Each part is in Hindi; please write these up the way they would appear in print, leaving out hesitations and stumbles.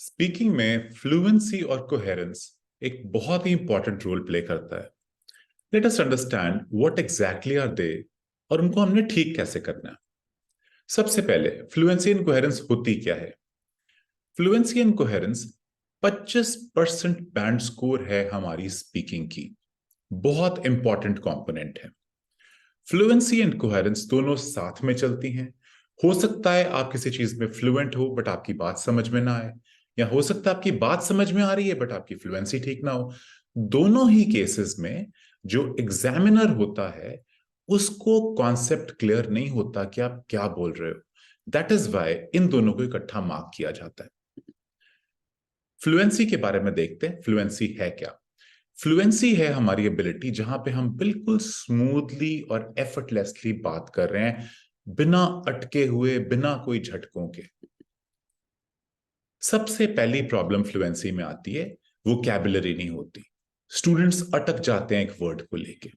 स्पीकिंग में फ्लुएंसी और कोहेरेंस एक बहुत ही इंपॉर्टेंट रोल प्ले करता है। Let us understand what exactly are they और उनको हमने ठीक कैसे करना है। सबसे पहले फ्लुएंसी एंड कोहेरेंस होती क्या है? Fluency and coherence 25% band score है हमारी स्पीकिंग की। बहुत इंपॉर्टेंट कंपोनेंट है। फ्लुएंसी एंड कोहेरेंस दोनों साथ में चलती हैं। हो सकता है आप किसी चीज में फ्लुएंट हो बट आपकी बात समझ में ना आए, या हो सकता है आपकी बात समझ में आ रही है बट आपकी फ्लुएंसी ठीक ना हो। दोनों ही केसेस में जो एग्जामिनर होता है उसको कॉन्सेप्ट क्लियर नहीं होता कि आप क्या बोल रहे हो। दैट इज वाई इन दोनों को इकट्ठा मार्क किया जाता है। फ्लुएंसी के बारे में देखते हैं, फ्लुएंसी है क्या? फ्लुएंसी है हमारी एबिलिटी जहां पे हम बिल्कुल स्मूथली और एफर्टलेसली बात कर रहे हैं, बिना अटके हुए, बिना कोई झटकों के। सबसे पहली प्रॉब्लम फ्लुएंसी में आती है, वोकैबुलरी नहीं होती। स्टूडेंट्स अटक जाते हैं एक वर्ड को लेके।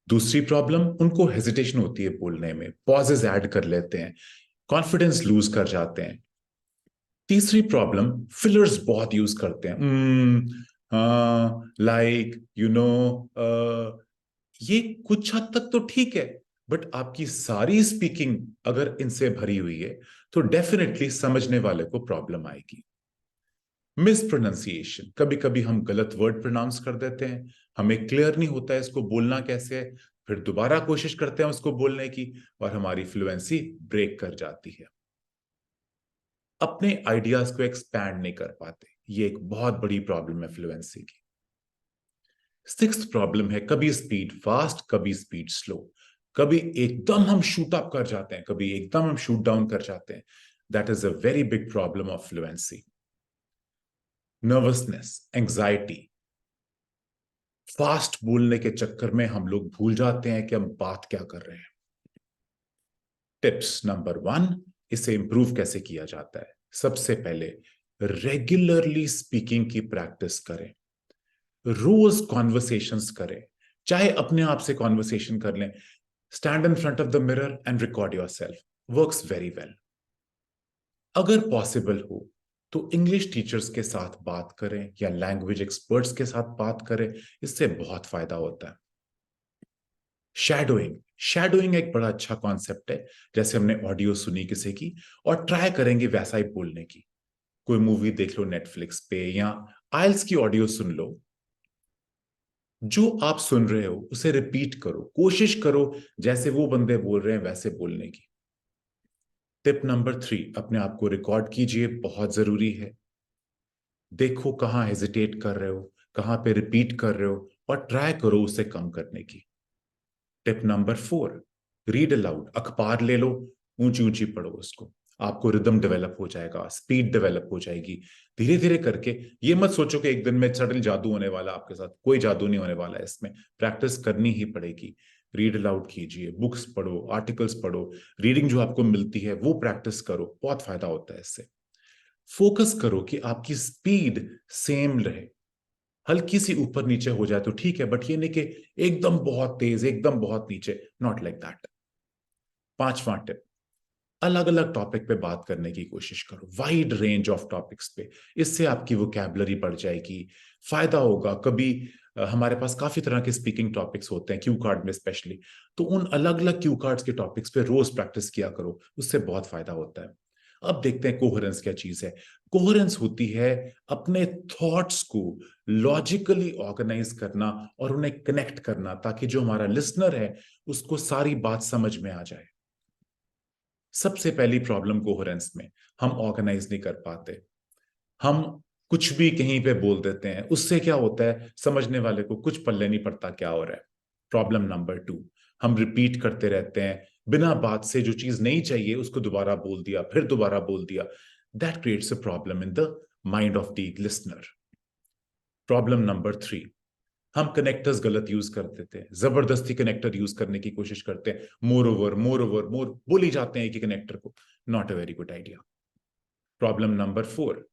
दूसरी प्रॉब्लम, उनको हेजिटेशन होती है बोलने में, पॉजेज ऐड कर लेते हैं, कॉन्फिडेंस लूज कर जाते हैं। तीसरी प्रॉब्लम, फिलर्स बहुत यूज करते हैं, लाइक ये कुछ हद तक तो ठीक है, बट आपकी सारी स्पीकिंग अगर इनसे भरी हुई है तो डेफिनेटली समझने वाले को प्रॉब्लम आएगी। मिस प्रोनाउंसिएशन, कभी कभी हम गलत वर्ड प्रोनाउंस कर देते हैं, हमें क्लियर नहीं होता है इसको बोलना कैसे है, फिर दोबारा कोशिश करते हैं उसको बोलने की और हमारी फ्लुएंसी ब्रेक कर जाती है। अपने आइडियाज को एक्सपैंड नहीं कर पाते, ये एक बहुत बड़ी प्रॉब्लम है फ्लुएंसी की। सिक्स्थ प्रॉब्लम है, कभी स्पीड फास्ट, कभी स्पीड स्लो। कभी एकदम हम शूट अप कर जाते हैं, कभी एकदम हम शूट डाउन कर जाते हैं। That is a very big problem of fluency. Nervousness, anxiety, fast बोलने के चक्कर में हम लोग भूल जाते हैं कि हम बात क्या कर रहे हैं। टिप्स नंबर 1, इसे इंप्रूव कैसे किया जाता है? सबसे पहले रेगुलरली स्पीकिंग की प्रैक्टिस करें। रोज कॉन्वर्सेशंस करें, चाहे अपने आप से कॉन्वर्सेशन कर लें। Stand in front of the mirror and record yourself, works very well. अगर पॉसिबल हो तो इंग्लिश टीचर्स के साथ बात करें या लैंग्वेज एक्सपर्ट्स के साथ बात करें, इससे बहुत फायदा होता है। शैडोइंग, शैडोइंग एक बड़ा अच्छा कॉन्सेप्ट है। जैसे हमने ऑडियो सुनी किसी की और ट्राई करेंगे वैसा ही बोलने की। कोई मूवी देख लो नेटफ्लिक्स पे, या आइल्स की ऑडियो सुन लो। जो आप सुन रहे हो उसे रिपीट करो, कोशिश करो जैसे वो बंदे बोल रहे हैं वैसे बोलने की। टिप नंबर 3, अपने आप को रिकॉर्ड कीजिए, बहुत जरूरी है। देखो कहाँ हेजिटेट कर रहे हो, कहाँ पे रिपीट कर रहे हो, और ट्राई करो उसे कम करने की। टिप नंबर 4, रीड अलाउड, अखबार ले लो, ऊंची ऊंची पढ़ो उसको। आपको रिदम डेवलप हो जाएगा, स्पीड डेवलप हो जाएगी धीरे धीरे करके। ये मत सोचो कि एक दिन में सडन जादू होने वाला आपके साथ, कोई जादू नहीं होने वाला है इसमें। प्रैक्टिस करनी ही पड़ेगी। रीड अलाउड कीजिए, बुक्स पढ़ो, आर्टिकल्स पढ़ो, रीडिंग जो आपको मिलती है वो प्रैक्टिस करो, बहुत फायदा होता है इससे। फोकस करो कि आपकी स्पीड सेम रहे। हल्की सी ऊपर नीचे हो जाए तो ठीक है, बट ये नहीं कि एकदम बहुत तेज, एकदम बहुत नीचे, नॉट लाइक दैट। पांचवा टिप, अलग अलग टॉपिक पे बात करने की कोशिश करो, वाइड रेंज ऑफ टॉपिक्स पे। इससे आपकी वोकैबुलरी बढ़ जाएगी, फायदा होगा। कभी हमारे पास काफी तरह के स्पीकिंग टॉपिक्स होते हैं, क्यू कार्ड में स्पेशली, तो उन अलग अलग क्यू कार्ड्स के टॉपिक्स पे रोज प्रैक्टिस किया करो, उससे बहुत फायदा होता है। अब देखते हैं कोहेरेंस क्या चीज है। कोहेरेंस होती है अपने थॉट्स को लॉजिकली ऑर्गेनाइज करना और उन्हें कनेक्ट करना, ताकि जो हमारा लिसनर है उसको सारी बात समझ में आ जाए। सबसे पहली प्रॉब्लम कोहेरेंस में, हम ऑर्गेनाइज नहीं कर पाते। हम कुछ भी कहीं पे बोल देते हैं, उससे क्या होता है, समझने वाले को कुछ पल्ले नहीं पड़ता क्या हो रहा है। प्रॉब्लम नंबर 2, हम रिपीट करते रहते हैं बिना बात से। जो चीज नहीं चाहिए उसको दोबारा बोल दिया, फिर दोबारा बोल दिया। That creates a problem in the mind of the listener. Problem number 3, हम कनेक्टर्स गलत यूज कर देते हैं, जबरदस्ती कनेक्टर यूज करने की कोशिश करते हैं। मोर ओवर, मोर ओवर, मोर बोली जाते हैं एक ही कनेक्टर को, not a very good idea. Problem number 4,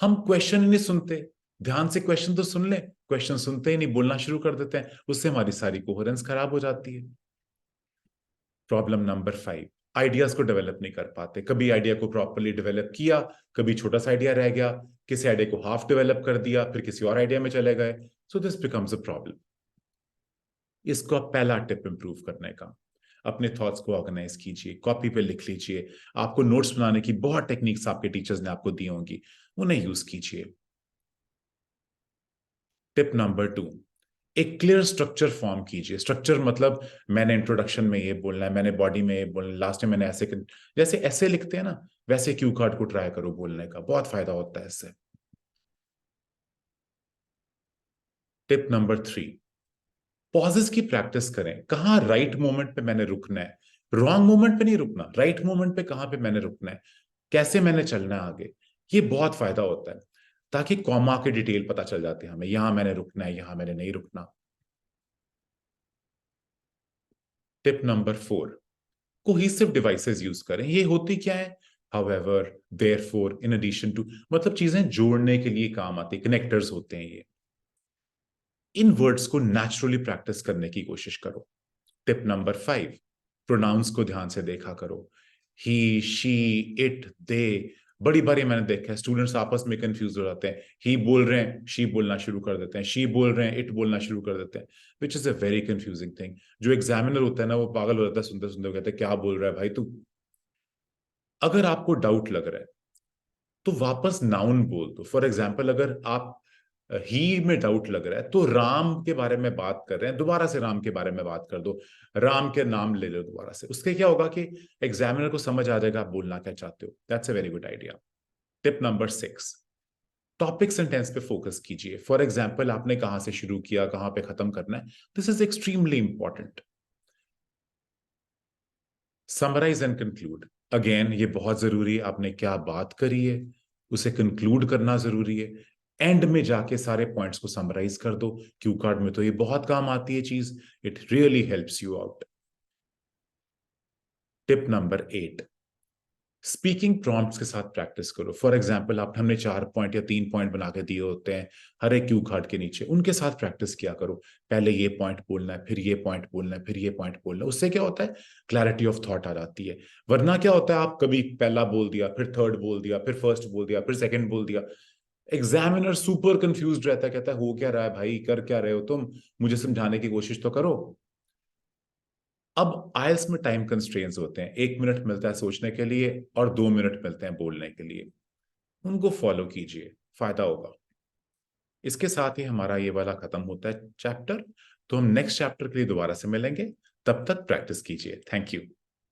हम क्वेश्चन ही नहीं सुनते। ध्यान से क्वेश्चन तो सुन ले, क्वेश्चन सुनते ही नहीं, बोलना शुरू कर देते हैं, उससे हमारी सारी कोहेरेंस खराब हो जाती है। प्रॉब्लम नंबर 5, आइडियाज को डेवलप नहीं कर पाते, कभी आइडिया को प्रॉपरली डेवलप किया, कभी छोटा सा आइडिया रह गया, किसी आइडिया को हाफ डेवलप कर दिया, फिर किसी और आइडिया में चले गए, so this becomes a problem. इसको आप पहला टिप इंप्रूव करने का, अपने थॉट्स को ऑर्गेनाइज कीजिए, कॉपी पे लिख लीजिए। आपको नोट्स बनाने की बहुत टेक्निक्स आपके टीचर्स ने आपको दी होंगी, उन्हें यूज कीजिए। टिप नंबर 2, एक क्लियर स्ट्रक्चर फॉर्म कीजिए। स्ट्रक्चर मतलब मैंने इंट्रोडक्शन में ये बोलना है, मैंने बॉडी में ये बोलना है, लास्ट में मैंने ऐसे, जैसे ऐसे लिखते हैं ना, वैसे क्यू कार्ड को ट्राई करो बोलने का, बहुत फायदा होता है इससे। टिप नंबर 3, पॉजेस की प्रैक्टिस करें। कहाँ राइट मोमेंट पे मैंने रुकना है, रॉन्ग मोमेंट पे नहीं रुकना, राइट मोमेंट पे कहाँ पे मैंने रुकना है, कैसे मैंने चलना है आगे, ये बहुत फायदा होता है। ताकि कॉमा की डिटेल पता चल जाती है हमें, यहां मैंने रुकना है, यहां मैंने नहीं रुकना। Tip number 4, cohesive devices use करें। ये होती क्या है, however, therefore, in addition to, मतलब चीजें जोड़ने के लिए काम आती, कनेक्टर्स होते हैं ये। इन वर्ड्स को नेचुरली प्रैक्टिस करने की कोशिश करो। टिप नंबर 5, प्रोनाउंस को ध्यान से देखा करो। ही, शी, इट, दे। बड़ी बारी मैंने देखा है स्टूडेंट्स आपस में कंफ्यूज हो जाते हैं, ही बोल रहे हैं शी बोलना शुरू कर देते हैं, शी बोल रहे हैं इट बोलना शुरू कर देते हैं, which is a very confusing thing. जो एग्जामिनर होता है ना, वो पागल हो जाता है सुनते सुनते, कहते हैं क्या बोल रहा है भाई तू। अगर आपको डाउट लग रहा है तो वापस नाउन बोल दो। फॉर एग्जाम्पल, अगर आप ही में डाउट लग रहा है तो राम के बारे में बात कर रहे हैं, दोबारा से राम के बारे में बात कर दो, राम के नाम ले लो दोबारा से। उसके क्या होगा कि एग्जामिनर को समझ आ जाएगा आप बोलना क्या चाहते हो। That's a very good idea. Tip number 6, topic sentence पे फोकस कीजिए। फॉर एग्जाम्पल, आपने कहां से शुरू किया, कहां पे खत्म करना है, this is extremely important. Summarise and conclude, again ये बहुत जरूरी है। आपने क्या बात करी है उसे कंक्लूड करना जरूरी है। एंड में जाके सारे पॉइंट्स को समराइज कर दो। क्यू कार्ड में तो ये बहुत काम आती है चीज, it really helps you out. Tip number 8, speaking prompts के साथ प्रैक्टिस करो। फॉर एग्जाम्पल, आप हमने 4 पॉइंट या 3 पॉइंट बना के दिए होते हैं हर एक क्यू कार्ड के नीचे, उनके साथ प्रैक्टिस किया करो। पहले ये पॉइंट बोलना है, फिर ये पॉइंट बोलना है, फिर ये पॉइंट बोलना है। उससे क्या होता है, क्लैरिटी ऑफ थॉट आ जाती है। वरना क्या होता है, आप कभी पहला बोल दिया, फिर थर्ड बोल दिया, फिर फर्स्ट बोल दिया, फिर सेकंड बोल दिया, एग्जामिनर सुपर कंफ्यूज रहता है, कहता है हो क्या रहा है भाई, कर क्या रहे हो तुम, मुझे समझाने की कोशिश तो करो। अब आइल्स में टाइम कंस्ट्रेंट्स होते हैं, 1 मिनट मिलता है सोचने के लिए और 2 मिनट मिलते हैं बोलने के लिए, उनको फॉलो कीजिए, फायदा होगा। इसके साथ ही हमारा ये वाला खत्म होता है चैप्टर। तो हम नेक्स्ट चैप्टर के लिए दोबारा से मिलेंगे, तब तक प्रैक्टिस कीजिए। Thank you.